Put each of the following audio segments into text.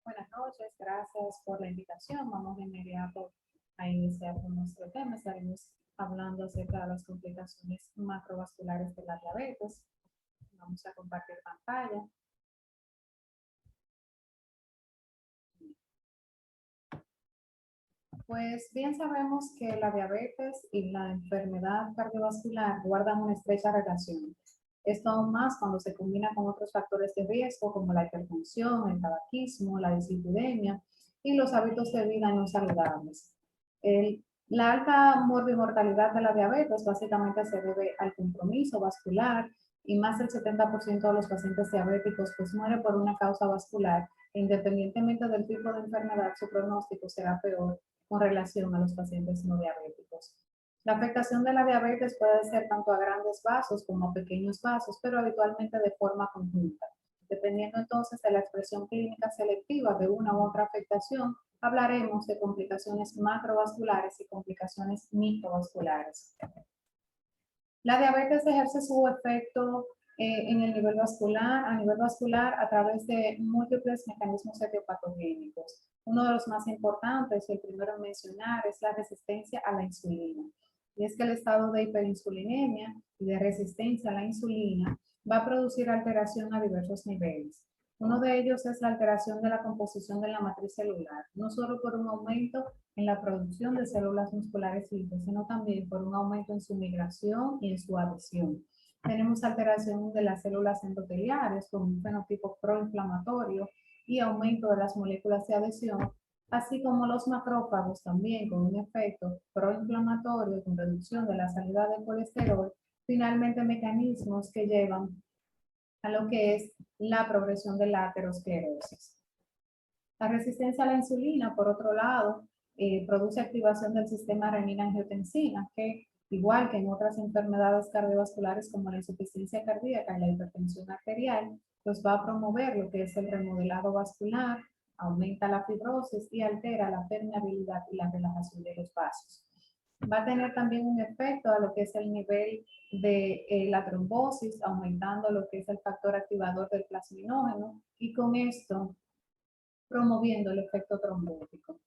Buenas noches, gracias por la invitación. Vamos de inmediato a iniciar con nuestro tema. Estaremos hablando acerca de las complicaciones macrovasculares de la diabetes. Vamos a compartir pantalla. Pues bien sabemos que la diabetes y la enfermedad cardiovascular guardan una estrecha relación. Esto aún más cuando se combina con otros factores de riesgo como la hipertensión, el tabaquismo, la dislipidemia y los hábitos de vida no saludables. La alta morbimortalidad de la diabetes básicamente se debe al compromiso vascular y más del 70% de los pacientes diabéticos pues muere por una causa vascular. Independientemente del tipo de enfermedad, su pronóstico será peor con relación a los pacientes no diabéticos. La afectación de la diabetes puede ser tanto a grandes vasos como a pequeños vasos, pero habitualmente de forma conjunta. Dependiendo entonces de la expresión clínica selectiva de una u otra afectación, hablaremos de complicaciones macrovasculares y complicaciones microvasculares. La diabetes ejerce su efecto en el nivel vascular, a través de múltiples mecanismos etiopatogénicos. Uno de los más importantes, el primero en mencionar, es la resistencia a la insulina. Y es que el estado de hiperinsulinemia y de resistencia a la insulina va a producir alteración a diversos niveles. Uno de ellos es la alteración de la composición de la matriz celular, no solo por un aumento en la producción de células musculares libres, sino también por un aumento en su migración y en su adhesión. Tenemos alteración de las células endoteliales con un fenotipo proinflamatorio y aumento de las moléculas de adhesión, así como los macrófagos también con un efecto proinflamatorio con reducción de la salida de colesterol, finalmente mecanismos que llevan a lo que es la progresión de la aterosclerosis. La resistencia a la insulina, por otro lado, produce activación del sistema renina-angiotensina, que igual que en otras enfermedades cardiovasculares como la insuficiencia cardíaca y la hipertensión arterial, pues va a promover lo que es el remodelado vascular, aumenta la fibrosis y altera la permeabilidad y la relajación de los vasos. Va a tener también un efecto a lo que es el nivel de la trombosis, aumentando lo que es el factor activador del plasminógeno, y con esto promoviendo el efecto trombótico.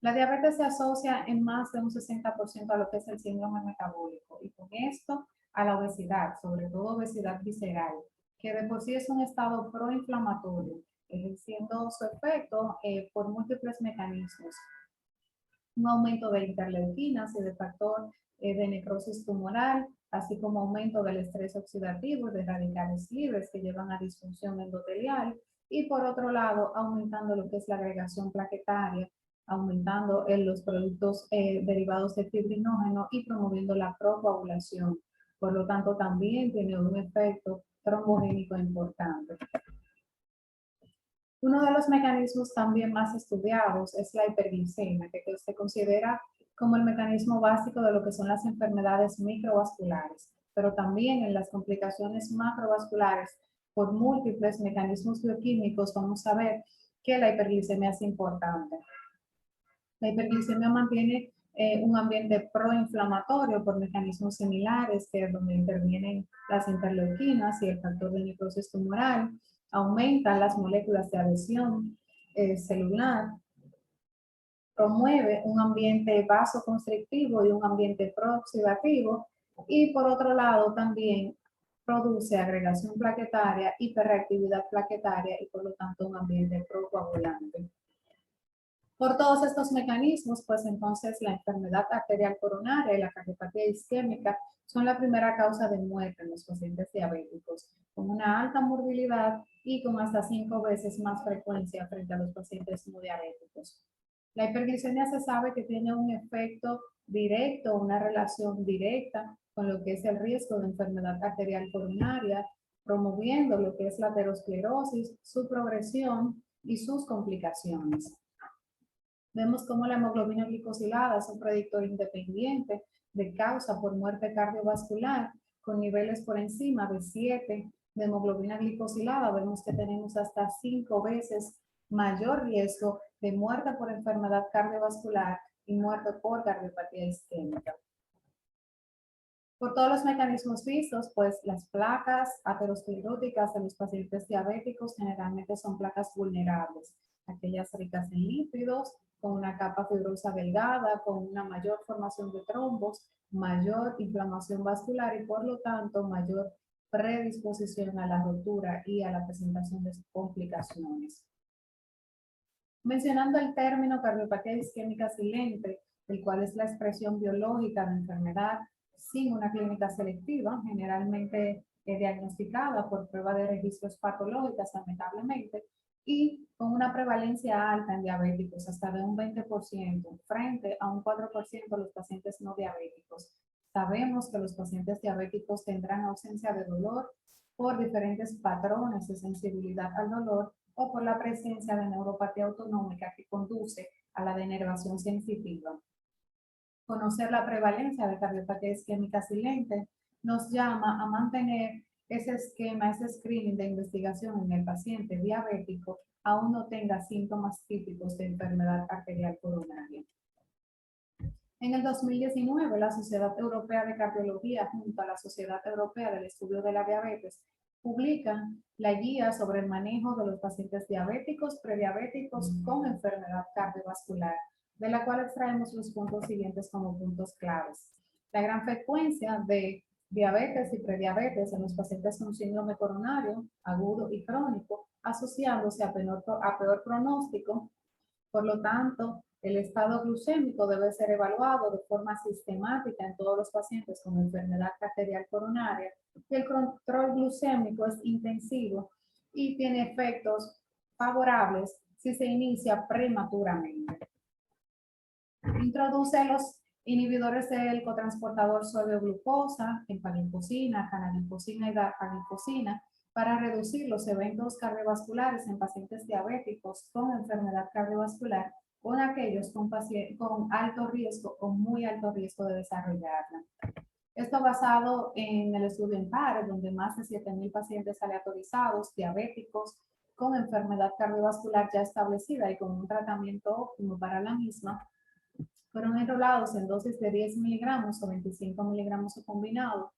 La diabetes se asocia en más de un 60% a lo que es el síndrome metabólico, y con esto a la obesidad, sobre todo obesidad visceral, que de por sí es un estado proinflamatorio, ejerciendo su efecto por múltiples mecanismos. Un aumento de interleuquinas y de factor de necrosis tumoral, así como aumento del estrés oxidativo y de radicales libres que llevan a disfunción endotelial, y por otro lado, aumentando lo que es la agregación plaquetaria, aumentando los productos derivados de fibrinógeno y promoviendo la procoagulación. Por lo tanto, también tiene un efecto trombogénico importante. Uno de los mecanismos también más estudiados es la hiperglicemia, que se considera como el mecanismo básico de lo que son las enfermedades microvasculares, pero también en las complicaciones macrovasculares por múltiples mecanismos bioquímicos vamos a ver que la hiperglicemia es importante. La hiperglicemia mantiene un ambiente proinflamatorio por mecanismos similares, que es donde intervienen las interleuquinas y el factor de necrosis tumoral, aumentan las moléculas de adhesión celular, promueve un ambiente vasoconstrictivo y un ambiente prooxidativo, y por otro lado también produce agregación plaquetaria, hiperreactividad plaquetaria y por lo tanto un ambiente procoagulante. Por todos estos mecanismos, pues entonces la enfermedad arterial coronaria y la cardiopatía isquémica son la primera causa de muerte en los pacientes diabéticos, con una alta morbilidad y con hasta 5 veces más frecuencia frente a los pacientes no diabéticos. La hiperglicemia se sabe que tiene un efecto directo, una relación directa con lo que es el riesgo de enfermedad arterial coronaria, promoviendo lo que es la aterosclerosis, su progresión y sus complicaciones. Vemos cómo la hemoglobina glicosilada es un predictor independiente de causa por muerte cardiovascular, con niveles por encima de 7 de hemoglobina glicosilada. Vemos que tenemos hasta 5 veces mayor riesgo de muerte por enfermedad cardiovascular y muerte por cardiopatía isquémica. Por todos los mecanismos vistos, pues las placas ateroscleróticas de los pacientes diabéticos generalmente son placas vulnerables, aquellas ricas en lípidos, con una capa fibrosa delgada, con una mayor formación de trombos, mayor inflamación vascular y por lo tanto mayor predisposición a la rotura y a la presentación de complicaciones. Mencionando el término cardiopatía isquémica silente, el cual es la expresión biológica de enfermedad sin una clínica selectiva, generalmente diagnosticada por prueba de registros patológicas, lamentablemente, y con una prevalencia alta en diabéticos, hasta de un 20%, frente a un 4% de los pacientes no diabéticos. Sabemos que los pacientes diabéticos tendrán ausencia de dolor por diferentes patrones de sensibilidad al dolor o por la presencia de neuropatía autonómica que conduce a la denervación sensitiva. Conocer la prevalencia de cardiopatía isquémica silente nos llama a mantener ese esquema, ese screening de investigación en el paciente diabético aún no tenga síntomas típicos de enfermedad arterial coronaria. En el 2019, la Sociedad Europea de Cardiología junto a la Sociedad Europea del Estudio de la Diabetes publican la guía sobre el manejo de los pacientes diabéticos, prediabéticos con enfermedad cardiovascular, de la cual extraemos los puntos siguientes como puntos claves. La gran frecuencia de diabetes y prediabetes en los pacientes con síndrome coronario agudo y crónico, asociándose a peor pronóstico. Por lo tanto, el estado glucémico debe ser evaluado de forma sistemática en todos los pacientes con enfermedad arterial coronaria y el control glucémico es intensivo y tiene efectos favorables si se inicia prematuramente. Introduce los inhibidores del cotransportador sodio-glucosa, empaglifosina, canaglifosina y dapaglifosina, para reducir los eventos cardiovasculares en pacientes diabéticos con enfermedad cardiovascular con aquellos con alto riesgo o muy alto riesgo de desarrollarla. Esto basado en el estudio EMPARE, donde más de 7,000 pacientes aleatorizados diabéticos con enfermedad cardiovascular ya establecida y con un tratamiento óptimo para la misma, fueron enrolados en dosis de 10 miligramos o 25 miligramos combinado,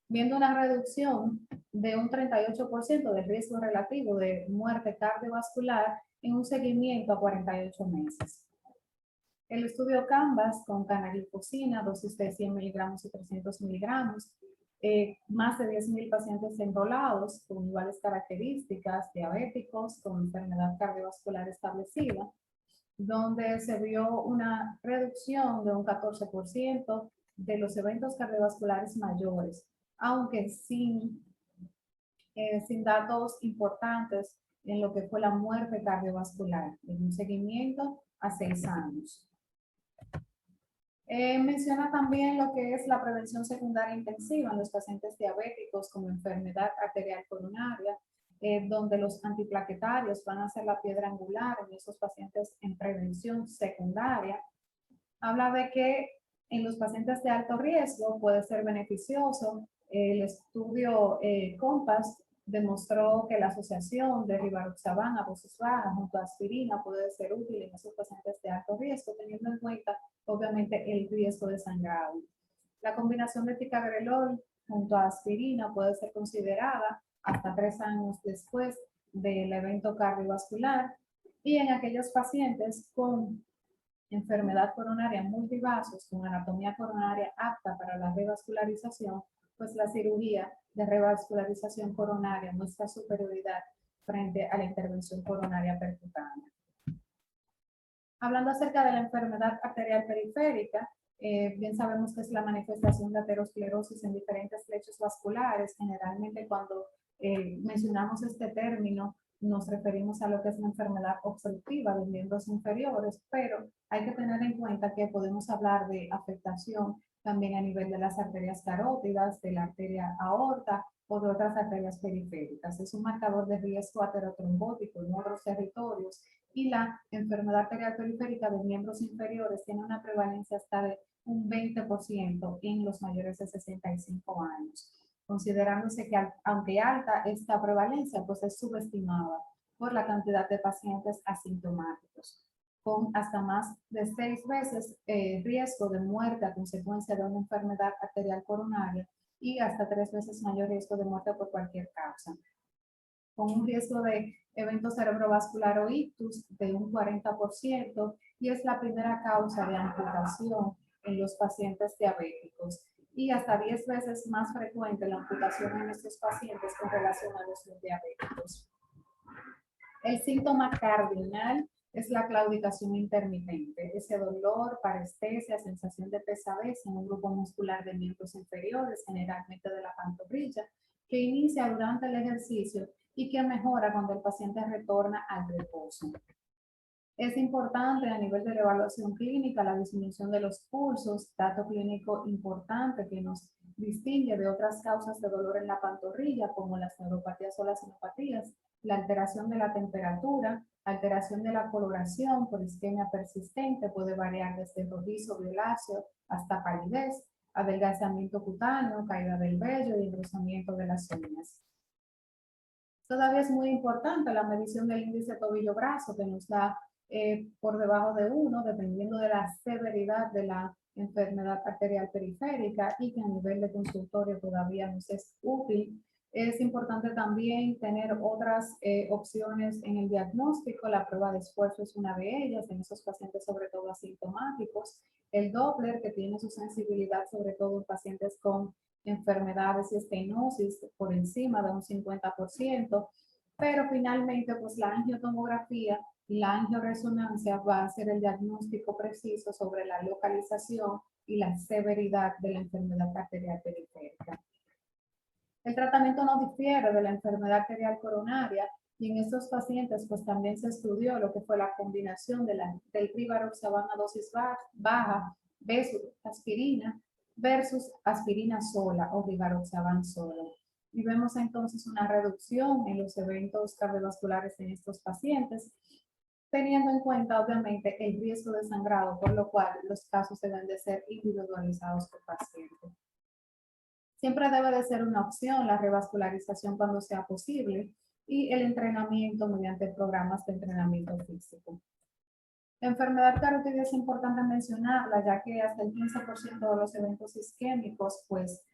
viendo una reducción de un 38% del riesgo relativo de muerte cardiovascular en un seguimiento a 48 meses. El estudio CANVAS con canaglifosina, dosis de 100 miligramos y 300 miligramos, más de 10,000 pacientes enrolados con iguales características, diabéticos con enfermedad cardiovascular establecida, donde se vio una reducción de un 14% de los eventos cardiovasculares mayores, aunque sin datos importantes en lo que fue la muerte cardiovascular, en un seguimiento a 6 años. Menciona también lo que es la prevención secundaria intensiva en los pacientes diabéticos con enfermedad arterial coronaria, donde los antiplaquetarios van a ser la piedra angular en esos pacientes en prevención secundaria. Habla de que en los pacientes de alto riesgo puede ser beneficioso. El estudio COMPAS demostró que la asociación de rivaroxaban a dosis bajas junto a aspirina puede ser útil en esos pacientes de alto riesgo, teniendo en cuenta obviamente el riesgo de sangrado. La combinación de ticagrelol junto a aspirina puede ser considerada hasta 3 años después del evento cardiovascular y en aquellos pacientes con enfermedad coronaria multivasos con anatomía coronaria apta para la revascularización, pues la cirugía de revascularización coronaria muestra superioridad frente a la intervención coronaria percutánea. Hablando acerca de la enfermedad arterial periférica, bien sabemos que es la manifestación de aterosclerosis en diferentes lechos vasculares. Generalmente cuando mencionamos este término nos referimos a lo que es la enfermedad obstructiva de miembros inferiores, pero hay que tener en cuenta que podemos hablar de afectación también a nivel de las arterias carótidas, de la arteria aorta o de otras arterias periféricas. Es un marcador de riesgo aterotrombótico en otros territorios y la enfermedad arterial periférica de miembros inferiores tiene una prevalencia hasta de un 20% en los mayores de 65 años, considerándose que aunque alta esta prevalencia, pues es subestimada por la cantidad de pacientes asintomáticos. con hasta más de 6 veces riesgo de muerte a consecuencia de una enfermedad arterial coronaria y hasta 3 veces mayor riesgo de muerte por cualquier causa, con un riesgo de evento cerebrovascular o ictus de un 40% y es la primera causa de amputación en los pacientes diabéticos y hasta 10 veces más frecuente la amputación en estos pacientes con relación a los no diabéticos. El síntoma cardinal es la claudicación intermitente, ese dolor, parestesia, sensación de pesadez en un grupo muscular de miembros inferiores, generalmente de la pantorrilla, que inicia durante el ejercicio y que mejora cuando el paciente retorna al reposo. Es importante a nivel de la evaluación clínica la disminución de los pulsos, dato clínico importante que nos distingue de otras causas de dolor en la pantorrilla, como las neuropatías o las sinopatías, la alteración de la temperatura, alteración de la coloración por isquemia persistente, puede variar desde rojizo, violáceo hasta palidez, adelgazamiento cutáneo, caída del vello y engrosamiento de las uñas. Todavía es muy importante la medición del índice tobillo-brazo que nos da por debajo de 1, dependiendo de la severidad de la enfermedad arterial periférica y que a nivel de consultorio todavía nos es útil. Es importante también tener otras opciones en el diagnóstico. La prueba de esfuerzo es una de ellas en esos pacientes sobre todo asintomáticos. El Doppler, que tiene su sensibilidad sobre todo en pacientes con enfermedades y estenosis por encima de un 50%, pero finalmente pues la angiotomografía y la angioresonancia va a ser el diagnóstico preciso sobre la localización y la severidad de la enfermedad arterial periférica. El tratamiento no difiere de la enfermedad arterial coronaria y en estos pacientes pues también se estudió lo que fue la combinación del rivaroxaban a dosis baja versus aspirina versus aspirina sola o rivaroxaban solo. Y vemos entonces una reducción en los eventos cardiovasculares en estos pacientes, teniendo en cuenta obviamente el riesgo de sangrado, por lo cual los casos deben de ser individualizados por paciente. Siempre debe de ser una opción la revascularización cuando sea posible y el entrenamiento mediante programas de entrenamiento físico. La enfermedad carotidia es importante mencionarla, ya que hasta el 15% de los eventos isquémicos pues,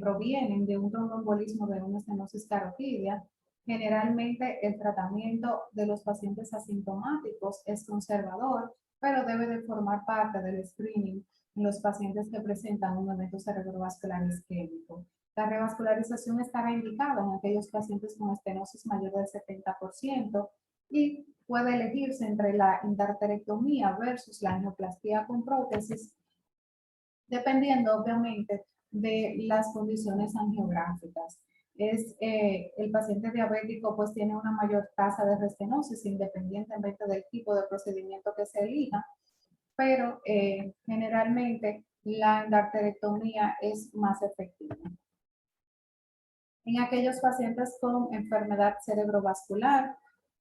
provienen de un tromboembolismo de una estenosis carotidia. Generalmente el tratamiento de los pacientes asintomáticos es conservador, pero debe de formar parte del screening en los pacientes que presentan un evento cerebrovascular isquémico. La revascularización estará indicada en aquellos pacientes con estenosis mayor del 70% y puede elegirse entre la endarterectomía versus la angioplastía con prótesis, dependiendo obviamente de las condiciones angiográficas. El paciente diabético pues tiene una mayor tasa de restenosis independientemente del tipo de procedimiento que se elija, pero generalmente la endarterectomía es más efectiva. En aquellos pacientes con enfermedad cerebrovascular,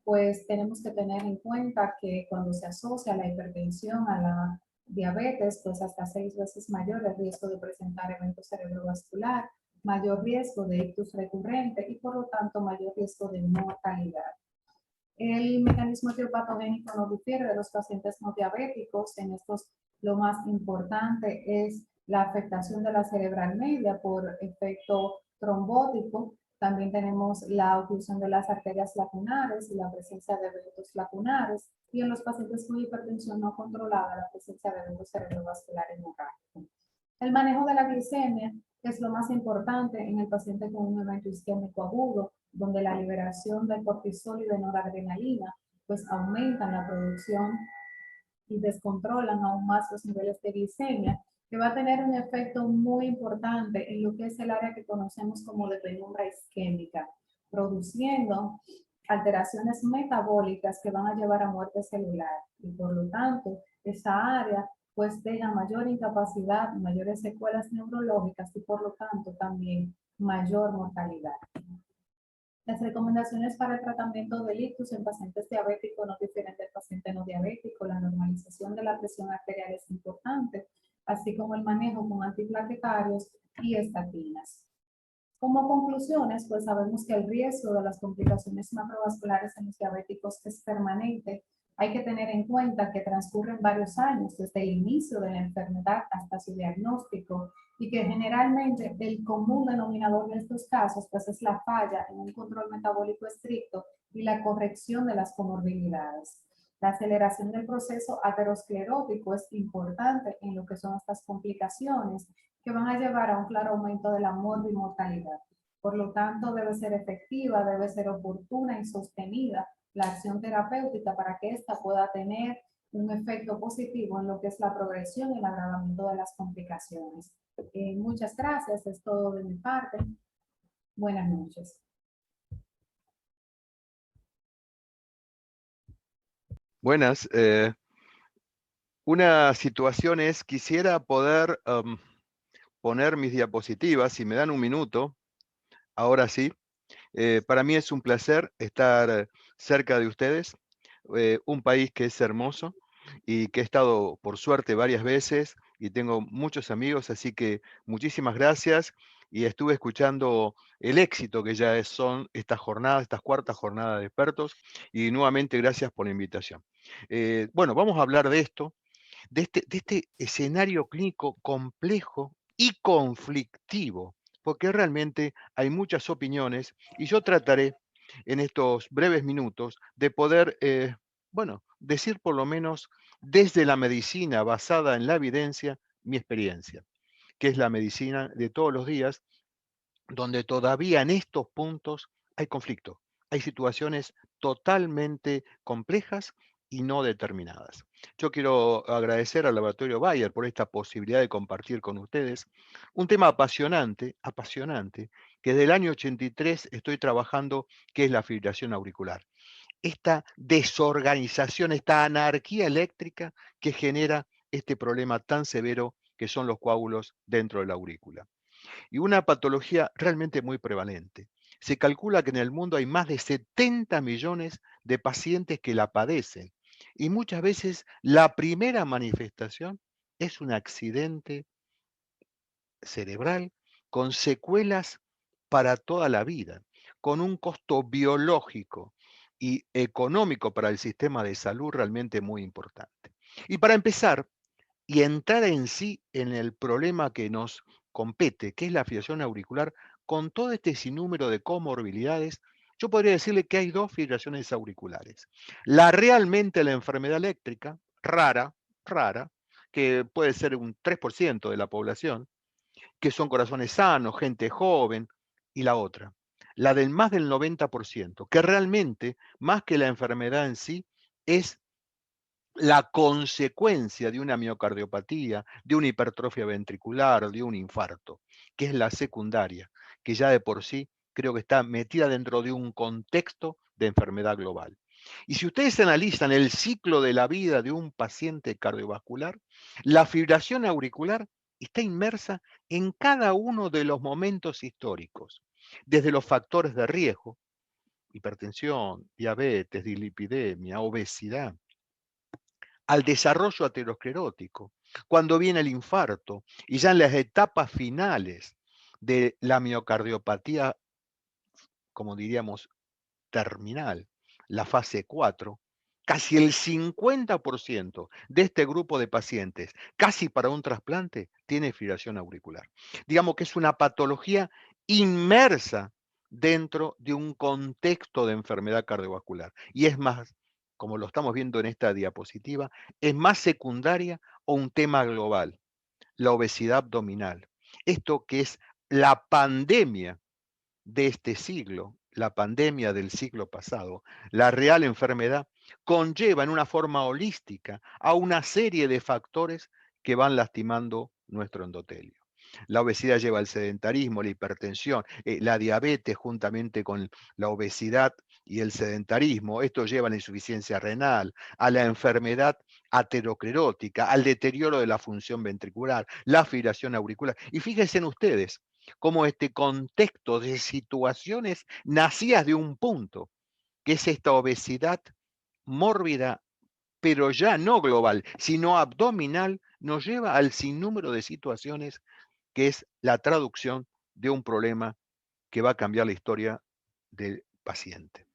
pues tenemos que tener en cuenta que cuando se asocia la hipertensión a la diabetes, pues hasta 6 veces mayor el riesgo de presentar evento cerebrovascular, mayor riesgo de ictus recurrente y por lo tanto mayor riesgo de mortalidad. El mecanismo etiopatogénico no difiere de los pacientes no diabéticos. En estos lo más importante es la afectación de la cerebral media por efecto trombótico. También tenemos la oclusión de las arterias lacunares y la presencia de eventos lacunares. Y en los pacientes con hipertensión no controlada, la presencia de eventos cerebrovascular hemorrágico. El manejo de la glicemia es lo más importante en el paciente con un evento isquémico agudo, donde la liberación de cortisol y de noradrenalina pues aumentan la producción y descontrolan aún más los niveles de glicemia, que va a tener un efecto muy importante en lo que es el área que conocemos como de penumbra isquémica, produciendo alteraciones metabólicas que van a llevar a muerte celular y por lo tanto esa área pues tenga mayor incapacidad, mayores secuelas neurológicas y por lo tanto también mayor mortalidad. Las recomendaciones para el tratamiento del ictus en pacientes diabéticos no difieren del paciente no diabético. La normalización de la presión arterial es importante, así como el manejo con antiplaquetarios y estatinas. Como conclusiones, pues sabemos que el riesgo de las complicaciones macrovasculares en los diabéticos es permanente Hay que tener en cuenta que transcurren varios años desde el inicio de la enfermedad hasta su diagnóstico y que generalmente el común denominador de estos casos pues es la falla en un control metabólico estricto y la corrección de las comorbilidades. La aceleración del proceso aterosclerótico es importante en lo que son estas complicaciones que van a llevar a un claro aumento de la mortalidad. Por lo tanto, debe ser efectiva, debe ser oportuna y sostenida la acción terapéutica para que ésta pueda tener un efecto positivo en lo que es la progresión y el agravamiento de las complicaciones. Muchas gracias, es todo de mi parte. Buenas noches. Buenas. Una situación es, quisiera poder poner mis diapositivas, si me dan un minuto, ahora sí. Para mí es un placer estar cerca de ustedes, un país que es hermoso y que he estado por suerte varias veces y tengo muchos amigos, así que muchísimas gracias y estuve escuchando el éxito que ya son estas jornadas, estas cuartas jornadas de expertos y nuevamente gracias por la invitación. Bueno, vamos a hablar de esto, de este escenario clínico complejo y conflictivo, porque realmente hay muchas opiniones y yo trataré en estos breves minutos de poder, bueno, decir por lo menos desde la medicina basada en la evidencia, mi experiencia, que es la medicina de todos los días, donde todavía en estos puntos hay conflicto, hay situaciones totalmente complejas y no determinadas. Yo quiero agradecer al Laboratorio Bayer por esta posibilidad de compartir con ustedes un tema apasionante, apasionante, que desde el año 83 estoy trabajando, que es la fibrilación auricular. Esta desorganización, esta anarquía eléctrica que genera este problema tan severo que son los coágulos dentro de la aurícula y una patología realmente muy prevalente. Se calcula que en el mundo hay más de 70 millones de pacientes que la padecen y muchas veces la primera manifestación es un accidente cerebral con secuelas para toda la vida, con un costo biológico y económico para el sistema de salud realmente muy importante. Y para empezar, y entrar en sí en el problema que nos compete, que es la fibrilación auricular, con todo este sinnúmero de comorbilidades, yo podría decirle que hay dos fibrilaciones auriculares. La enfermedad eléctrica, rara, que puede ser un 3% de la población, que son corazones sanos, gente joven, y la otra, la del más del 90%, que realmente, más que la enfermedad en sí, es la consecuencia de una miocardiopatía, de una hipertrofia ventricular, de un infarto, que es la secundaria, que ya de por sí creo que está metida dentro de un contexto de enfermedad global. Y si ustedes analizan el ciclo de la vida de un paciente cardiovascular, la fibrilación auricular está inmersa en cada uno de los momentos históricos, desde los factores de riesgo, hipertensión, diabetes, dislipidemia, obesidad, al desarrollo aterosclerótico, cuando viene el infarto y ya en las etapas finales de la miocardiopatía, como diríamos, terminal, la fase 4, casi el 50% de este grupo de pacientes, casi para un trasplante, tiene fibrilación auricular. Digamos que es una patología inmersa dentro de un contexto de enfermedad cardiovascular. Y es más, como lo estamos viendo en esta diapositiva, es más secundaria o un tema global, la obesidad abdominal. Esto que es la pandemia de este siglo, la pandemia del siglo pasado, la real enfermedad, conlleva en una forma holística a una serie de factores que van lastimando nuestro endotelio. La obesidad lleva al sedentarismo, la hipertensión, la diabetes juntamente con la obesidad y el sedentarismo. Esto lleva a la insuficiencia renal, a la enfermedad aterosclerótica, al deterioro de la función ventricular, la fibrilación auricular. Y fíjense en ustedes, cómo este contexto de situaciones nacidas de un punto, que es esta obesidad mórbida, pero ya no global, sino abdominal, nos lleva al sinnúmero de situaciones que es la traducción de un problema que va a cambiar la historia del paciente.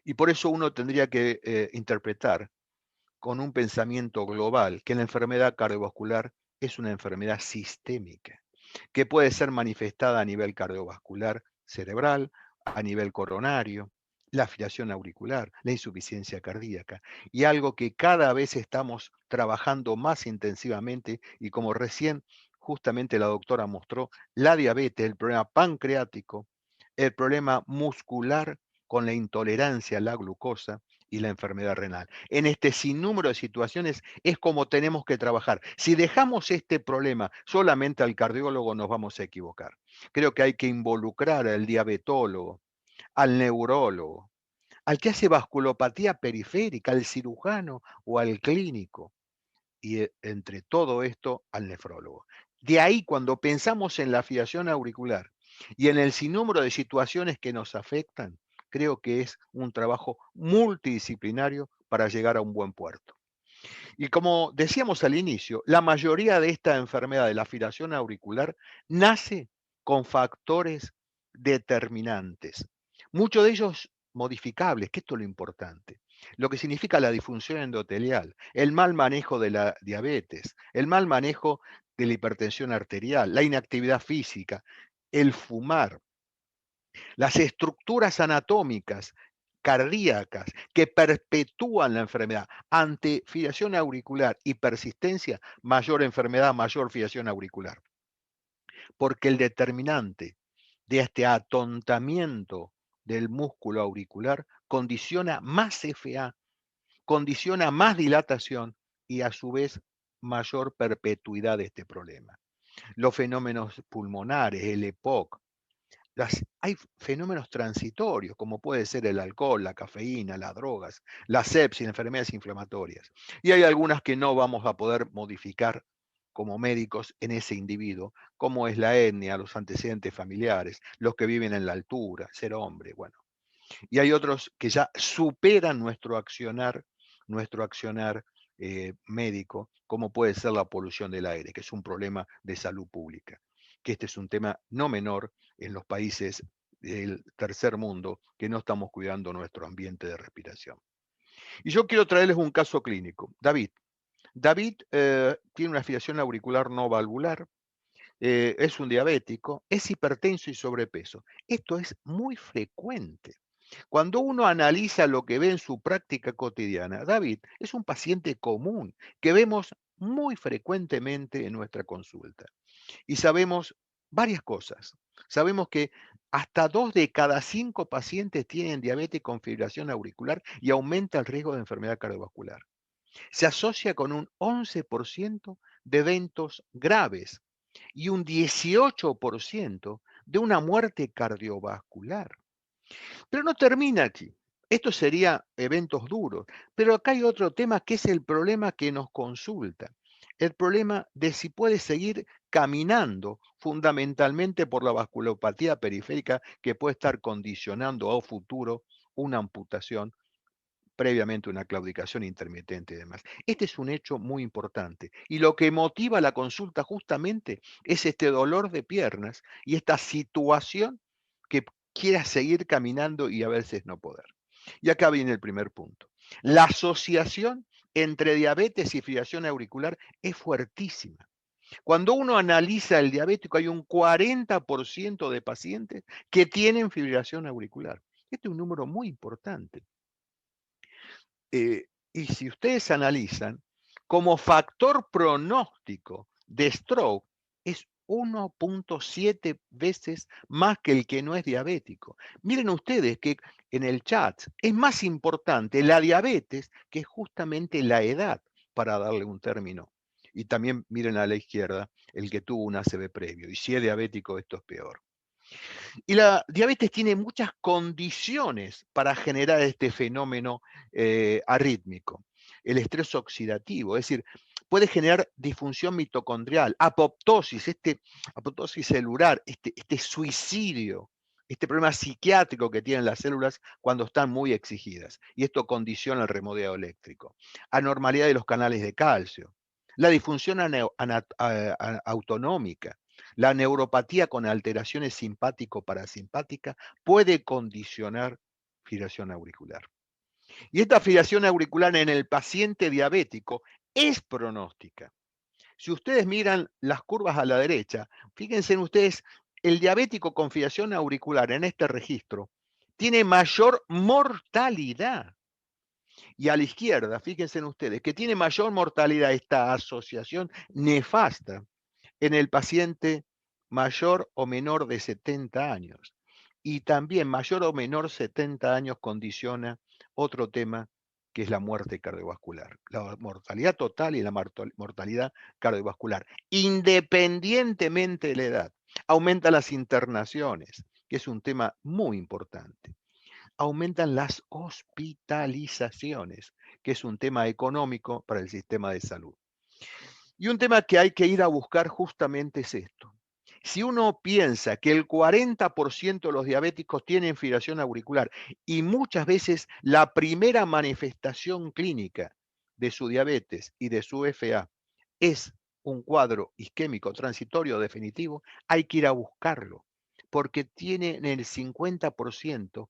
Y por eso uno tendría que interpretar con un pensamiento global que la enfermedad cardiovascular es una enfermedad sistémica, que puede ser manifestada a nivel cardiovascular cerebral, a nivel coronario, la fibrilación auricular, la insuficiencia cardíaca, y algo que cada vez estamos trabajando más intensivamente y como recién justamente la doctora mostró, la diabetes, el problema pancreático, el problema muscular con la intolerancia a la glucosa y la enfermedad renal. En este sinnúmero de situaciones es como tenemos que trabajar. Si dejamos este problema solamente al cardiólogo, nos vamos a equivocar. Creo que hay que involucrar al diabetólogo, al neurólogo, al que hace vasculopatía periférica, al cirujano o al clínico, y entre todo esto al nefrólogo. De ahí, cuando pensamos en la fibrilación auricular y en el sinnúmero de situaciones que nos afectan, creo que es un trabajo multidisciplinario para llegar a un buen puerto. Y como decíamos al inicio, la mayoría de esta enfermedad de la fibrilación auricular nace con factores determinantes, muchos de ellos modificables, que esto es lo importante. Lo que significa la disfunción endotelial, el mal manejo de la diabetes, el mal manejo de la hipertensión arterial, la inactividad física, el fumar, las estructuras anatómicas cardíacas que perpetúan la enfermedad. Ante fibrilación auricular y persistencia, mayor enfermedad, mayor fibrilación auricular. Porque el determinante de este atontamiento del músculo auricular condiciona más FA, condiciona más dilatación y a su vez mayor perpetuidad de este problema. Los fenómenos pulmonares, el EPOC, hay fenómenos transitorios, como puede ser el alcohol, la cafeína, las drogas, la sepsis, enfermedades inflamatorias. Y hay algunas que no vamos a poder modificar como médicos en ese individuo, como es la etnia, los antecedentes familiares, los que viven en la altura, ser hombre, bueno. Y hay otros que ya superan nuestro accionar médico, como puede ser la polución del aire, que es un problema de salud pública. Que este es un tema no menor en los países del tercer mundo que no estamos cuidando nuestro ambiente de respiración. Y yo quiero traerles un caso clínico. David. David tiene una fibrilación auricular no valvular, es un diabético, es hipertenso y sobrepeso. Esto es muy frecuente. Cuando uno analiza lo que ve en su práctica cotidiana, David es un paciente común que vemos muy frecuentemente en nuestra consulta. Y sabemos varias cosas. Sabemos que hasta 2 de cada 5 pacientes tienen diabetes con fibrilación auricular y aumenta el riesgo de enfermedad cardiovascular. Se asocia con un 11% de eventos graves y un 18% de una muerte cardiovascular. Pero no termina aquí. Esto sería eventos duros. Pero acá hay otro tema que es el problema que nos consulta. El problema de si puede seguir caminando fundamentalmente por la vasculopatía periférica que puede estar condicionando a futuro una amputación, previamente una claudicación intermitente y demás. Este es un hecho muy importante. Y lo que motiva la consulta justamente es este dolor de piernas y esta situación que quiera seguir caminando y a veces no poder. Y acá viene el primer punto. La asociación entre diabetes y fibrilación auricular es fuertísima. Cuando uno analiza el diabético, hay un 40% de pacientes que tienen fibrilación auricular. Este es un número muy importante. Y si ustedes analizan, como factor pronóstico de stroke es 1.7 veces más que el que no es diabético. Miren ustedes que en el chat es más importante la diabetes que justamente la edad, para darle un término. Y también miren a la izquierda el que tuvo un ACV previo. Y si es diabético, esto es peor. Y la diabetes tiene muchas condiciones para generar este fenómeno arrítmico. El estrés oxidativo, es decir, puede generar disfunción mitocondrial, apoptosis celular, este suicidio, este problema psiquiátrico que tienen las células cuando están muy exigidas. Y esto condiciona el remodeo eléctrico. Anormalidad de los canales de calcio. La disfunción autonómica. La neuropatía con alteraciones simpático-parasimpáticas puede condicionar fibrilación auricular. Y esta fibrilación auricular en el paciente diabético es pronóstica. Si ustedes miran las curvas a la derecha, fíjense en ustedes, el diabético con fibrilación auricular en este registro tiene mayor mortalidad. Y a la izquierda, fíjense en ustedes, que tiene mayor mortalidad esta asociación nefasta en el paciente mayor o menor de 70 años. Y también mayor o menor 70 años condiciona otro tema que es la muerte cardiovascular, la mortalidad total y la mortalidad cardiovascular, independientemente de la edad. Aumenta las internaciones, que es un tema muy importante. Aumentan las hospitalizaciones, que es un tema económico para el sistema de salud. Y un tema que hay que ir a buscar justamente es esto. Si uno piensa que el 40% de los diabéticos tienen fibrilación auricular y muchas veces la primera manifestación clínica de su diabetes y de su FA es un cuadro isquémico transitorio definitivo, hay que ir a buscarlo, porque tienen el 50%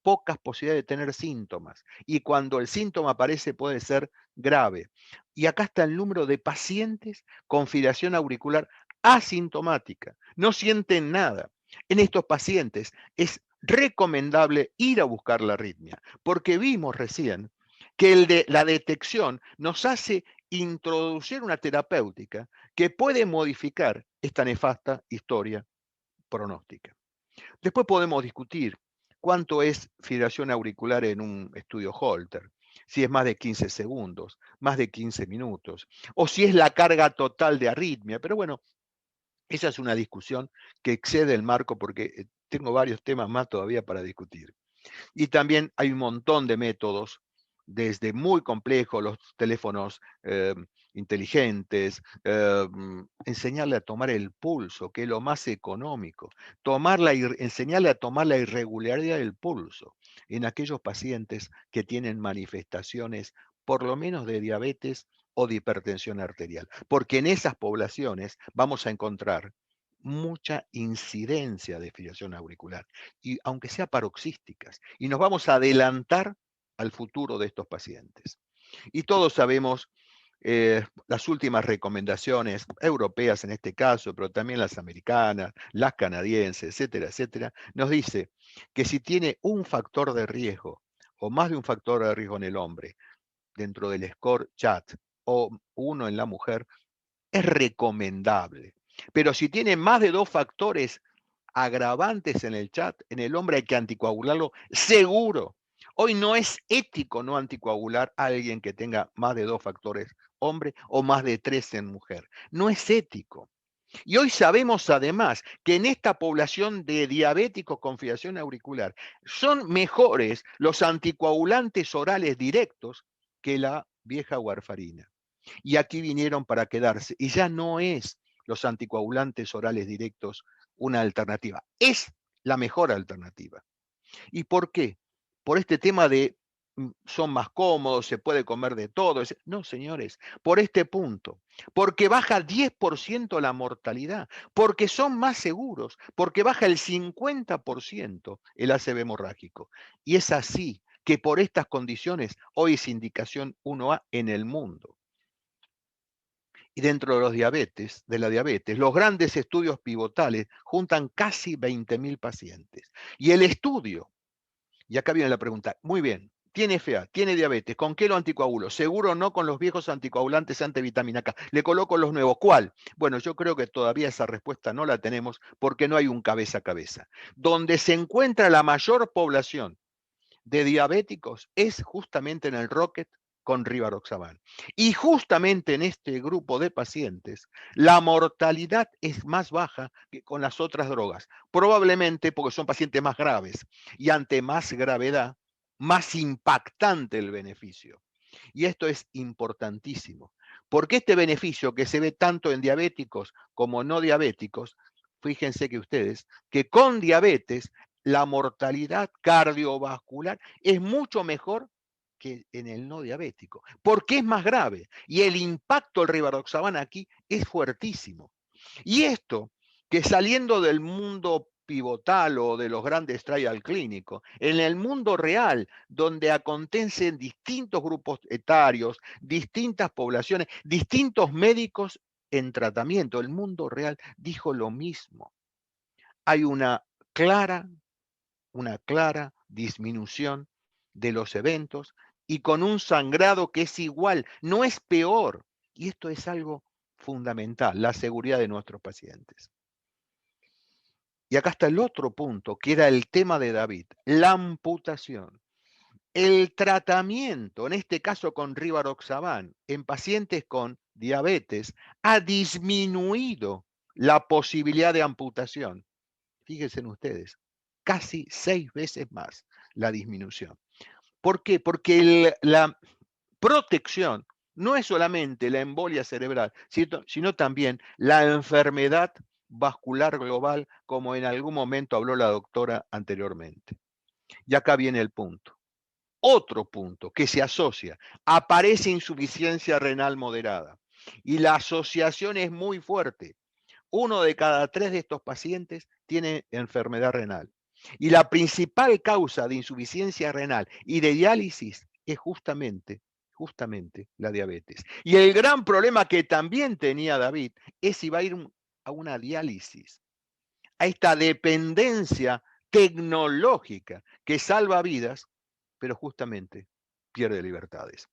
pocas posibilidades de tener síntomas. Y cuando el síntoma aparece puede ser grave. Y acá está el número de pacientes con fibrilación auricular asintomática. No sienten nada. En estos pacientes es recomendable ir a buscar la arritmia, porque vimos recién que la detección nos hace introducir una terapéutica que puede modificar esta nefasta historia pronóstica. Después podemos discutir cuánto es fibrilación auricular en un estudio Holter, si es más de 15 segundos, más de 15 minutos, o si es la carga total de arritmia. Pero bueno, esa es una discusión que excede el marco porque tengo varios temas más todavía para discutir. Y también hay un montón de métodos, desde muy complejos, los teléfonos inteligentes, enseñarle a tomar el pulso, que es lo más económico, enseñarle a tomar la irregularidad del pulso en aquellos pacientes que tienen manifestaciones por lo menos de diabetes o de hipertensión arterial, porque en esas poblaciones vamos a encontrar mucha incidencia de fibrilación auricular, y aunque sea paroxísticas, y nos vamos a adelantar al futuro de estos pacientes. Y todos sabemos las últimas recomendaciones europeas en este caso, pero también las americanas, las canadienses, etcétera, etcétera, nos dice que si tiene un factor de riesgo o más de un factor de riesgo en el hombre dentro del score chat o uno en la mujer, es recomendable. Pero si tiene más de 2 factores agravantes en el chat, en el hombre hay que anticoagularlo seguro. Hoy no es ético no anticoagular a alguien que tenga más de 2 factores hombre o más de 3 en mujer. No es ético. Y hoy sabemos además que en esta población de diabéticos con fibrilación auricular son mejores los anticoagulantes orales directos que la vieja warfarina. Y aquí vinieron para quedarse. Y ya no es los anticoagulantes orales directos una alternativa. Es la mejor alternativa. ¿Y por qué? Por este tema de son más cómodos, se puede comer de todo. No, señores, por este punto. Porque baja 10% la mortalidad, porque son más seguros, porque baja el 50% el ACV hemorrágico. Y es así que por estas condiciones hoy es indicación 1A en el mundo. Y dentro de la diabetes, los grandes estudios pivotales juntan casi 20.000 pacientes. Y el estudio, y acá viene la pregunta, muy bien, tiene FA, tiene diabetes, ¿con qué lo anticoagulo? Seguro no con los viejos anticoagulantes antivitamina K. Le coloco los nuevos. ¿Cuál? Bueno, yo creo que todavía esa respuesta no la tenemos porque no hay un cabeza a cabeza. Donde se encuentra la mayor población de diabéticos es justamente en el Rocket con Rivaroxaban. Y justamente en este grupo de pacientes, la mortalidad es más baja que con las otras drogas, probablemente porque son pacientes más graves y ante más gravedad, más impactante el beneficio. Y esto es importantísimo, porque este beneficio que se ve tanto en diabéticos como no diabéticos, fíjense que ustedes, que con diabetes la mortalidad cardiovascular es mucho mejor que en el no diabético, porque es más grave y el impacto del rivaroxaban aquí es fuertísimo. Y esto, que saliendo del mundo pivotal o de los grandes trial clínicos. En el mundo real, donde acontecen distintos grupos etarios, distintas poblaciones, distintos médicos en tratamiento, el mundo real dijo lo mismo. Hay una clara disminución de los eventos y con un sangrado que es igual, no es peor. Y esto es algo fundamental, la seguridad de nuestros pacientes. Y acá está el otro punto, que era el tema de David, la amputación. El tratamiento, en este caso con Rivaroxaban, en pacientes con diabetes, ha disminuido la posibilidad de amputación. Fíjense ustedes, casi 6 veces más la disminución. ¿Por qué? Porque la protección no es solamente la embolia cerebral, sino también la enfermedad vascular global, como en algún momento habló la doctora anteriormente. Y acá viene el punto. Otro punto que se asocia, aparece insuficiencia renal moderada. Y la asociación es muy fuerte. 1 de cada 3 de estos pacientes tiene enfermedad renal. Y la principal causa de insuficiencia renal y de diálisis es justamente la diabetes. Y el gran problema que también tenía David es si va a ir a una diálisis, a esta dependencia tecnológica que salva vidas, pero justamente pierde libertades.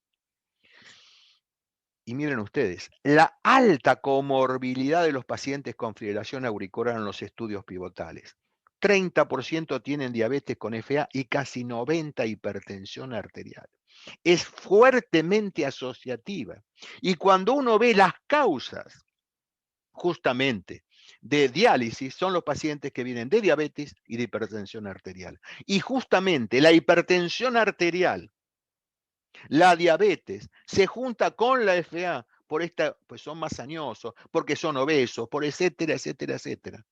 Y miren ustedes, la alta comorbilidad de los pacientes con fibrilación auricular en los estudios pivotales. 30% tienen diabetes con FA y casi 90% hipertensión arterial. Es fuertemente asociativa. Y cuando uno ve las causas justamente de diálisis, son los pacientes que vienen de diabetes y de hipertensión arterial. Y justamente la hipertensión arterial, la diabetes, se junta con la FA por esta, pues son más añosos, porque son obesos, por etcétera, etcétera, etcétera.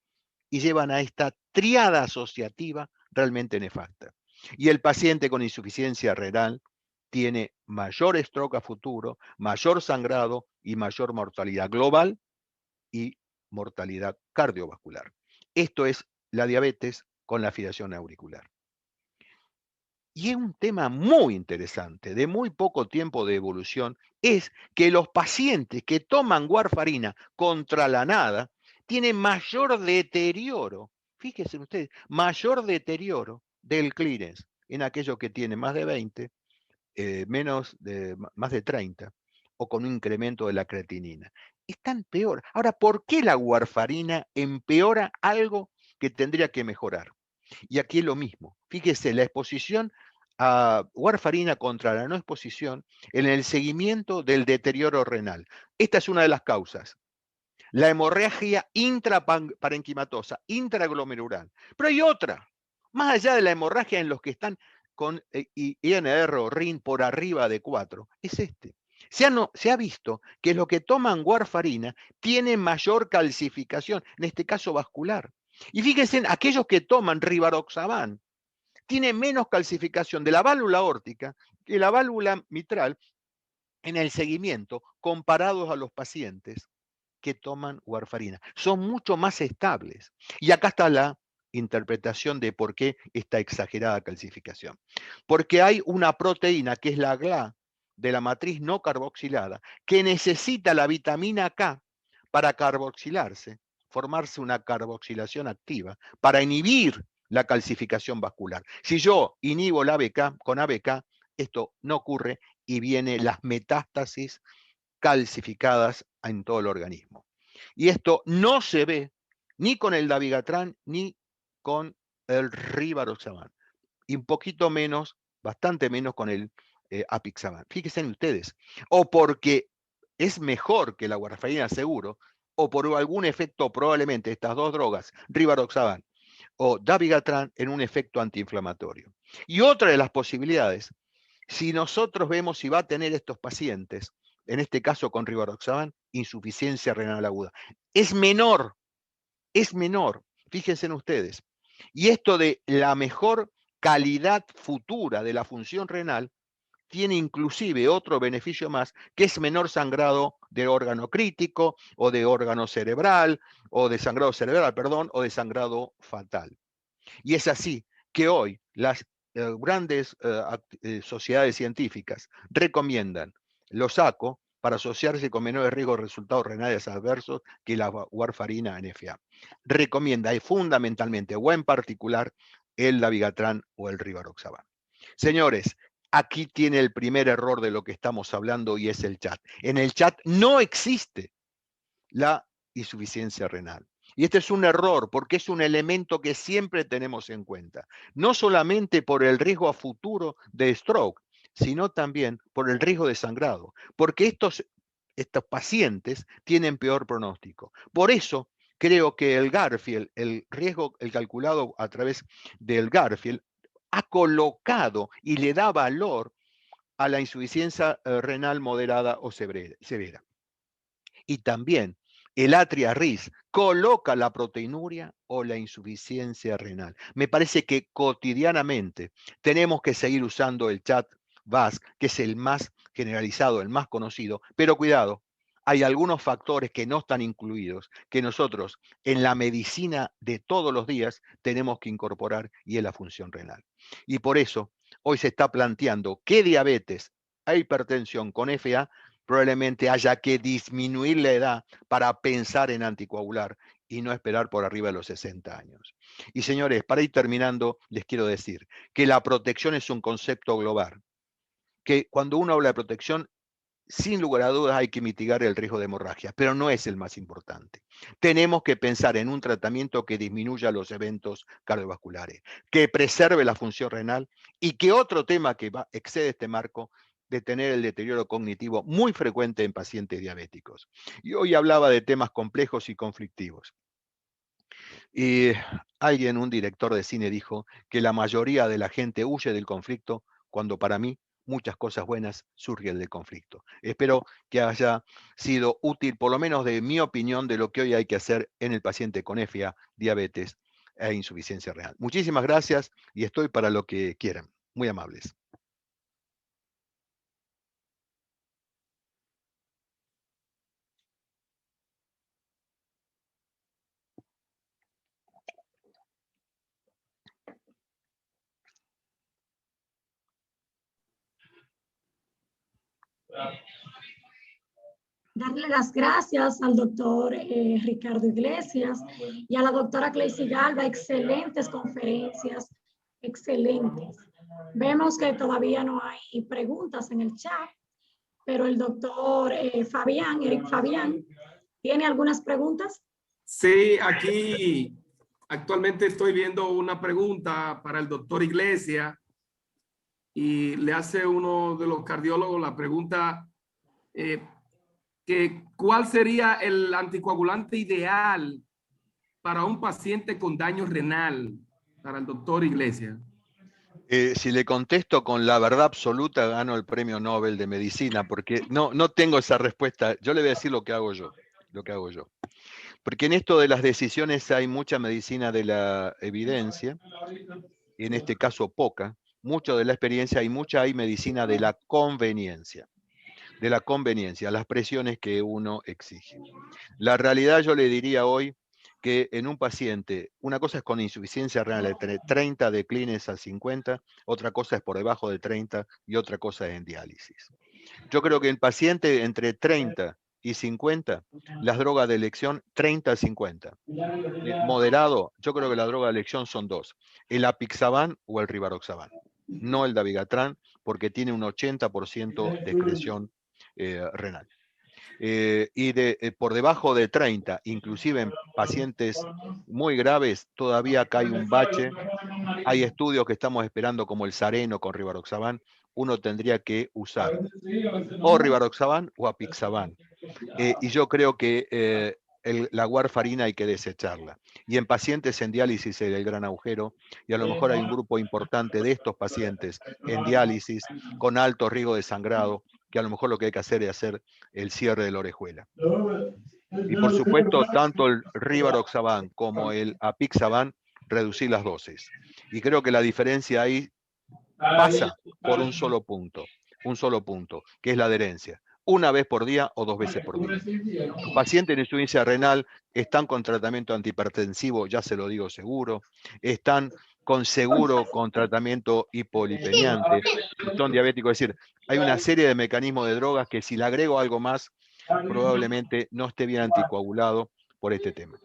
Y llevan a esta triada asociativa realmente nefasta. Y el paciente con insuficiencia renal tiene mayor stroke a futuro, mayor sangrado y mayor mortalidad global y mortalidad cardiovascular. Esto es la diabetes con la fibrilación auricular. Y es un tema muy interesante, de muy poco tiempo de evolución, es que los pacientes que toman warfarina contra la nada tienen mayor deterioro, fíjense ustedes, mayor deterioro del clearance en aquellos que tienen más de 20, más de 30, o con un incremento de la creatinina. Están peor. Ahora, ¿por qué la warfarina empeora algo que tendría que mejorar? Y aquí es lo mismo. Fíjese, la exposición a warfarina contra la no exposición en el seguimiento del deterioro renal. Esta es una de las causas. La hemorragia intraparenquimatosa, intraglomerular. Pero hay otra. Más allá de la hemorragia en los que están con INR o RIN por arriba de 4, es este. Se ha visto que los que toman warfarina tienen mayor calcificación, en este caso vascular. Y fíjense, aquellos que toman Rivaroxaban tienen menos calcificación de la válvula aórtica que la válvula mitral en el seguimiento comparados a los pacientes que toman warfarina. Son mucho más estables. Y acá está la interpretación de por qué esta exagerada calcificación. Porque hay una proteína que es la GLA de la matriz no carboxilada que necesita la vitamina K para carboxilarse, formarse una carboxilación activa, para inhibir la calcificación vascular. Si yo inhibo la ABK con ABK, esto no ocurre y vienen las metástasis calcificadas en todo el organismo. Y esto no se ve ni con el dabigatran ni con el rivaroxaban. Y un poquito menos, bastante menos con el apixaban. Fíjense en ustedes. O porque es mejor que la warfarina seguro, o por algún efecto probablemente estas dos drogas, rivaroxaban o dabigatran, en un efecto antiinflamatorio. Y otra de las posibilidades, si nosotros vemos si va a tener estos pacientes, en este caso con rivaroxaban, insuficiencia renal aguda, es menor, fíjense en ustedes. Y esto de la mejor calidad futura de la función renal tiene inclusive otro beneficio más, que es menor sangrado de órgano crítico, o de órgano cerebral, o de sangrado cerebral, perdón, o de sangrado fatal. Y es así que hoy las grandes sociedades científicas recomiendan los ACO para asociarse con menores riesgos de resultados renales adversos que la warfarina NFA. Recomienda fundamentalmente o en particular el dabigatran o el rivaroxaban. Señores, aquí tiene el primer error de lo que estamos hablando y es el chat. En el chat no existe la insuficiencia renal. Y este es un error porque es un elemento que siempre tenemos en cuenta, no solamente por el riesgo a futuro de stroke, sino también por el riesgo de sangrado, porque estos pacientes tienen peor pronóstico. Por eso creo que el Garfield, el riesgo, el calculado a través del Garfield, ha colocado y le da valor a la insuficiencia renal moderada o severa. Y también el Atria-RIS coloca la proteinuria o la insuficiencia renal. Me parece que cotidianamente tenemos que seguir usando el chat VAS, que es el más generalizado, el más conocido, pero cuidado, hay algunos factores que no están incluidos, que nosotros en la medicina de todos los días tenemos que incorporar, y es la función renal. Y por eso hoy se está planteando que diabetes e hipertensión con FA probablemente haya que disminuir la edad para pensar en anticoagular y no esperar por arriba de los 60 años. Y señores, para ir terminando, les quiero decir que la protección es un concepto global, que cuando uno habla de protección, sin lugar a dudas hay que mitigar el riesgo de hemorragia, pero no es el más importante. Tenemos que pensar en un tratamiento que disminuya los eventos cardiovasculares, que preserve la función renal y que otro tema que excede este marco, detener el deterioro cognitivo muy frecuente en pacientes diabéticos. Y hoy hablaba de temas complejos y conflictivos. Y alguien, un director de cine, dijo que la mayoría de la gente huye del conflicto cuando para mí muchas cosas buenas surgen del conflicto. Espero que haya sido útil, por lo menos de mi opinión, de lo que hoy hay que hacer en el paciente con FA, diabetes e insuficiencia renal. Muchísimas gracias y estoy para lo que quieran. Muy amables. Darle las gracias al doctor Ricardo Iglesias y a la doctora Cleisy Galva. Excelentes conferencias, excelentes. Vemos que todavía no hay preguntas en el chat, pero el doctor Eric Fabián, ¿tiene algunas preguntas? Sí, aquí actualmente estoy viendo una pregunta para el doctor Iglesias y le hace uno de los cardiólogos la pregunta que ¿cuál sería el anticoagulante ideal para un paciente con daño renal para el doctor Iglesias? Si le contesto con la verdad absoluta, gano el premio Nobel de Medicina, porque no tengo esa respuesta. Yo le voy a decir lo que hago yo. Porque en esto de las decisiones hay mucha medicina de la evidencia, y en este caso poca, mucho de la experiencia y hay medicina de la conveniencia. Las presiones que uno exige. La realidad, yo le diría hoy que en un paciente, una cosa es con insuficiencia renal entre 30 declines a 50, otra cosa es por debajo de 30 y otra cosa es en diálisis. Yo creo que en paciente entre 30 y 50, las drogas de elección 30 a 50. Moderado, yo creo que la droga de elección son dos, el apixaban o el rivaroxaban, no el dabigatran, porque tiene un 80% de excreción renal. Y por debajo de 30, inclusive en pacientes muy graves, todavía acá hay un bache. Hay estudios que estamos esperando como el Sareno con rivaroxaban. Uno tendría que usar o rivaroxaban o apixaban. Y yo creo que la warfarina hay que desecharla. Y en pacientes en diálisis es el gran agujero, y a lo mejor hay un grupo importante de estos pacientes en diálisis con alto riesgo de sangrado, que a lo mejor lo que hay que hacer es hacer el cierre de la orejuela. Y por supuesto, tanto el rivaroxaban como el apixaban, reducir las dosis. Y creo que la diferencia ahí pasa por un solo punto. un solo punto, que es la adherencia. Una vez por día o 2 veces por día. Los pacientes en insuficiencia renal están con tratamiento antihipertensivo, ya se lo digo seguro, están con seguro con tratamiento hipolipemiante, son diabéticos, es decir, hay una serie de mecanismos de drogas que si le agrego algo más, probablemente no esté bien anticoagulado por este tema.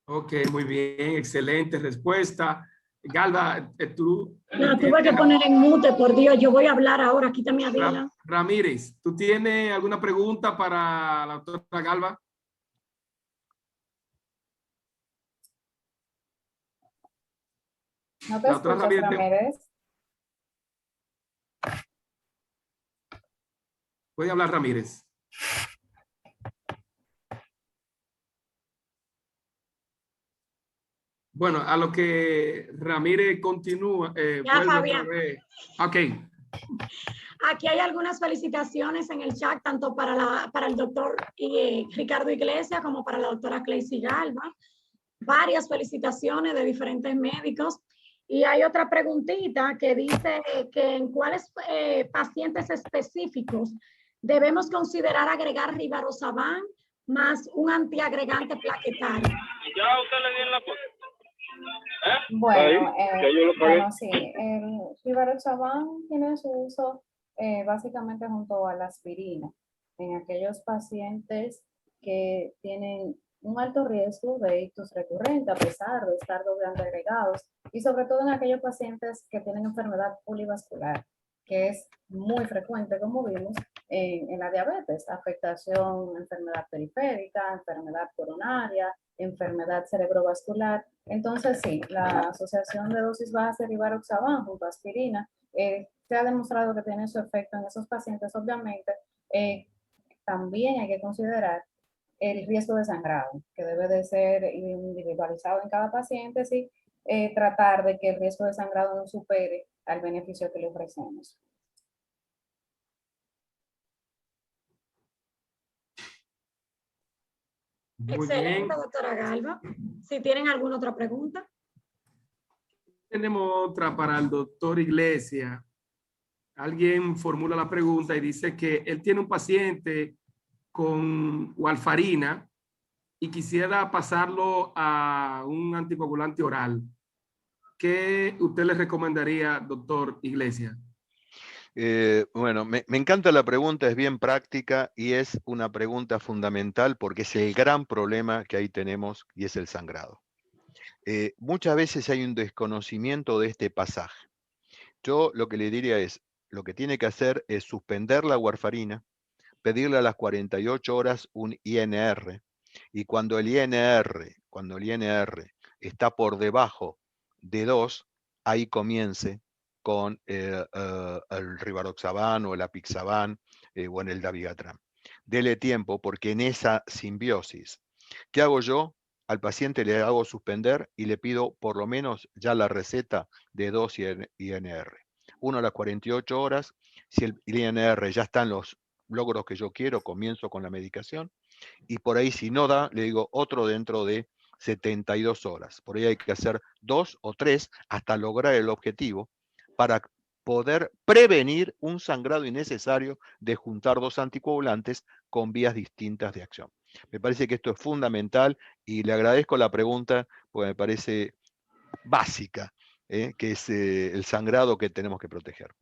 Ok, muy bien, excelente respuesta. Galva, tú... La tuve que poner en mute, por Dios, yo voy a hablar ahora, quítame a Dila. Ramírez, ¿tú tienes alguna pregunta para la doctora Galva? No te escuchas, Ramírez. Puede hablar Ramírez. Bueno, a lo que Ramírez continúa. Ya, Fabián. Ok. Aquí hay algunas felicitaciones en el chat, tanto para el doctor Ricardo Iglesias como para la doctora Claycy Galva. Varias felicitaciones de diferentes médicos. Y hay otra preguntita que dice que en cuáles pacientes específicos debemos considerar agregar rivaroxaban más un antiagregante plaquetario. Ya usted le dio la foto. Bueno, sí, el rivaroxaban tiene su uso básicamente junto a la aspirina en aquellos pacientes que tienen un alto riesgo de ictus recurrente a pesar de estar doble agregados y sobre todo en aquellos pacientes que tienen enfermedad polivascular, que es muy frecuente, como vimos, en la diabetes, afectación, enfermedad periférica, enfermedad coronaria, enfermedad cerebrovascular. Entonces, sí, la asociación de dosis bajas de rivaroxaban junto a aspirina se ha demostrado que tiene su efecto en esos pacientes. Obviamente, también hay que considerar el riesgo de sangrado, que debe de ser individualizado en cada paciente, sí, tratar de que el riesgo de sangrado no supere al beneficio que le ofrecemos. Muy Excelente, bien. doctora Galva. Si tienen alguna otra pregunta. Tenemos otra para el doctor Iglesias. Alguien formula la pregunta y dice que él tiene un paciente con warfarina y quisiera pasarlo a un anticoagulante oral. ¿Qué usted le recomendaría, doctor Iglesias? Bueno, me encanta la pregunta, es bien práctica y es una pregunta fundamental porque es el gran problema que ahí tenemos y es el sangrado. Muchas veces hay un desconocimiento de este pasaje. Yo lo que le diría es, lo que tiene que hacer es suspender la warfarina, pedirle a las 48 horas un INR y cuando el INR está por debajo de 2, ahí comience con el rivaroxaban o el apixaban o en el dabigatran. Dele tiempo porque en esa simbiosis, ¿qué hago yo? Al paciente le hago suspender y le pido por lo menos ya la receta de 2 INR. Uno a las 48 horas, si el INR ya está en los logros que yo quiero, comienzo con la medicación y por ahí si no da, le digo otro dentro de 72 horas. Por ahí hay que hacer 2 o 3 hasta lograr el objetivo para poder prevenir un sangrado innecesario de juntar 2 anticoagulantes con vías distintas de acción. Me parece que esto es fundamental y le agradezco la pregunta porque me parece básica, que es el sangrado que tenemos que proteger.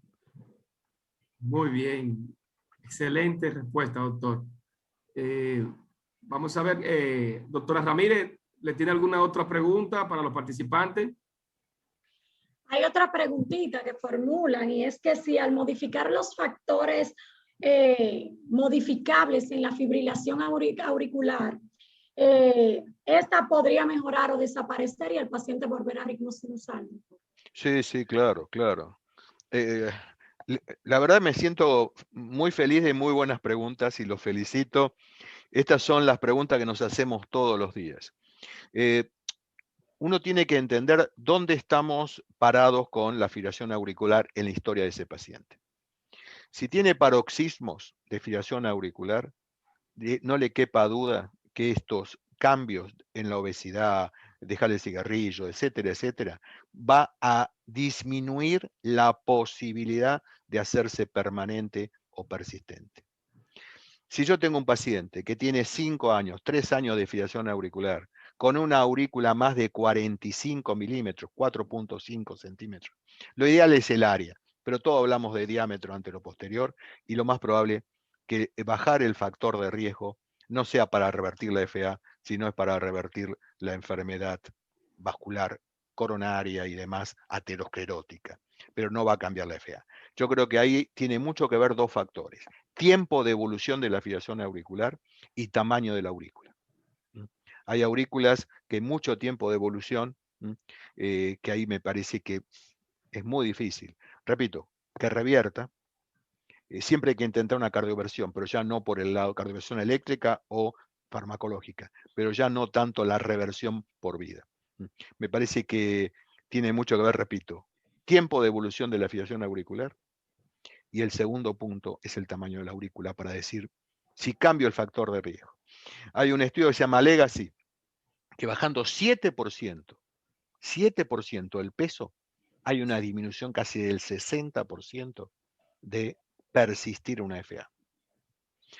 Muy bien. Excelente respuesta, doctor. Vamos a ver, doctora Ramírez, ¿le tiene alguna otra pregunta para los participantes? Hay otra preguntita que formulan y es que si al modificar los factores modificables en la fibrilación auricular, esta podría mejorar o desaparecer y el paciente volver a ritmo sinusal. Sí, sí, claro, claro. La verdad me siento muy feliz de muy buenas preguntas y los felicito. Estas son las preguntas que nos hacemos todos los días. Uno tiene que entender dónde estamos parados con la fibrilación auricular en la historia de ese paciente. Si tiene paroxismos de fibrilación auricular, no le quepa duda que estos cambios en la obesidad, dejar el cigarrillo, etcétera, etcétera, va a disminuir la posibilidad de hacerse permanente o persistente. Si yo tengo un paciente que tiene 5 años, 3 años de fibrilación auricular, con una aurícula más de 45 milímetros, 4.5 centímetros, lo ideal es el área, pero todos hablamos de diámetro anteroposterior y lo más probable que bajar el factor de riesgo no sea para revertir la FA, sino es para revertir la enfermedad vascular coronaria y demás aterosclerótica, pero no va a cambiar la FA. Yo creo que ahí tiene mucho que ver dos factores: tiempo de evolución de la fibrilación auricular y tamaño de la aurícula. Hay aurículas que mucho tiempo de evolución, que ahí me parece que es muy difícil. Repito, que revierta. Siempre hay que intentar una cardioversión, pero ya no por el lado cardioversión eléctrica o farmacológica, pero ya no tanto la reversión por vida. Me parece que tiene mucho que ver, repito, tiempo de evolución de la fibrilación auricular, y el segundo punto es el tamaño de la aurícula para decir si cambio el factor de riesgo. Hay un estudio que se llama Legacy, que bajando 7% el peso, hay una disminución casi del 60% de persistir una FA.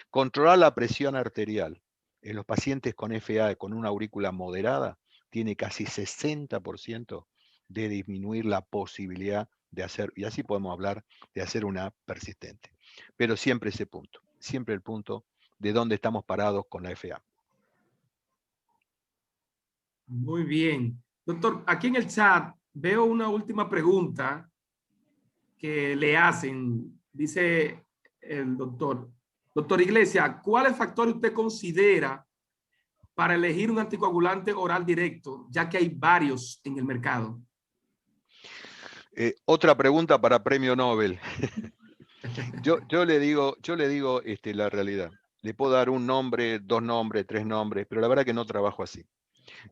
Controlar la presión arterial en los pacientes con FA con una aurícula moderada tiene casi 60% de disminuir la posibilidad de hacer, y así podemos hablar de hacer una persistente. Pero siempre ese punto, siempre el punto de dónde estamos parados con la FA. Muy bien. Doctor, aquí en el chat veo una última pregunta que le hacen. Dice el doctor. Doctor Iglesias, ¿cuáles factores usted considera para elegir un anticoagulante oral directo, ya que hay varios en el mercado? Otra pregunta para premio Nobel. yo le digo la realidad. Le puedo dar un nombre, 2 nombres, 3 nombres, pero la verdad que no trabajo así.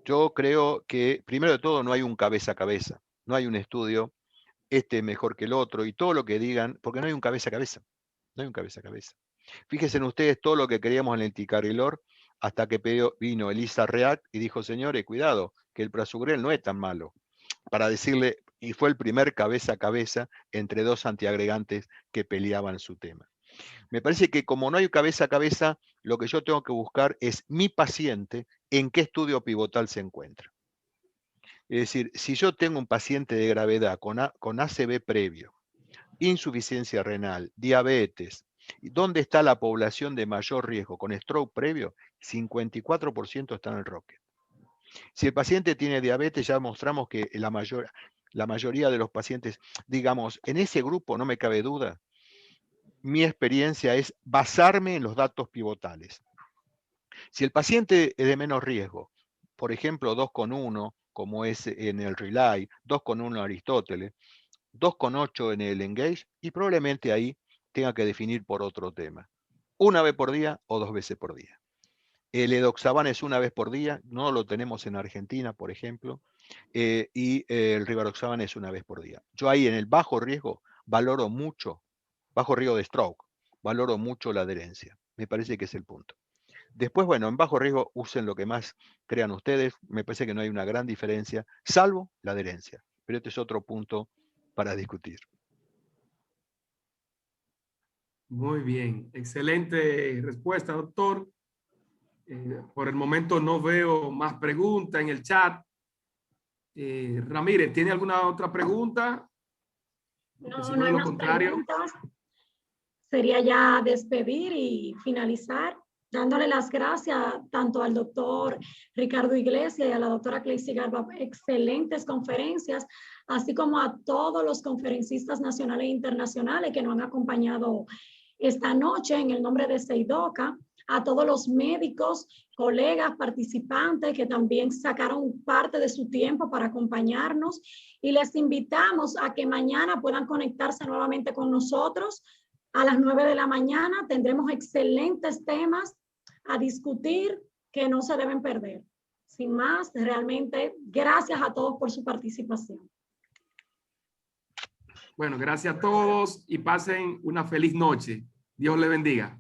Yo creo que, primero de todo, no hay un cabeza a cabeza. No hay un estudio, este es mejor que el otro, y todo lo que digan, porque no hay un cabeza a cabeza. No hay un cabeza a cabeza. Fíjense en ustedes todo lo que queríamos en el ticagrelor, hasta que vino Elisa React y dijo: señores, cuidado, que el prasugrel no es tan malo. Para decirle, y fue el primer cabeza a cabeza entre dos antiagregantes que peleaban su tema. Me parece que como no hay cabeza a cabeza, lo que yo tengo que buscar es mi paciente en qué estudio pivotal se encuentra. Es decir, si yo tengo un paciente de gravedad con ACV previo, insuficiencia renal, diabetes, ¿dónde está la población de mayor riesgo? Con stroke previo, 54% está en el Rocket. Si el paciente tiene diabetes, ya mostramos que la mayoría de los pacientes, digamos, en ese grupo no me cabe duda. Mi experiencia es basarme en los datos pivotales. Si el paciente es de menos riesgo, por ejemplo 2,1, como es en el Relay, 2,1 en Aristóteles, 2,8 en el Engage, y probablemente ahí tenga que definir por otro tema. 1 vez por día o 2 veces por día. El edoxaban es 1 vez por día, no lo tenemos en Argentina, por ejemplo, y el rivaroxaban es 1 vez por día. Yo ahí en el bajo riesgo valoro mucho, bajo riesgo de stroke, valoro mucho la adherencia. Me parece que es el punto. Después, bueno, en bajo riesgo usen lo que más crean ustedes. Me parece que no hay una gran diferencia, salvo la adherencia. Pero este es otro punto para discutir. Muy bien, excelente respuesta, doctor. Por el momento no veo más preguntas en el chat. Ramírez, ¿tiene alguna otra pregunta? No, Si no hay de lo más contrario. preguntas. Sería ya despedir y finalizar, dándole las gracias tanto al doctor Ricardo Iglesias y a la doctora Claycy Garba, excelentes conferencias, así como a todos los conferencistas nacionales e internacionales que nos han acompañado esta noche en el nombre de Seidoca, a todos los médicos, colegas, participantes que también sacaron parte de su tiempo para acompañarnos, y les invitamos a que mañana puedan conectarse nuevamente con nosotros. A las 9 de la mañana tendremos excelentes temas a discutir que no se deben perder. Sin más, realmente, gracias a todos por su participación. Bueno, gracias a todos y pasen una feliz noche. Dios les bendiga.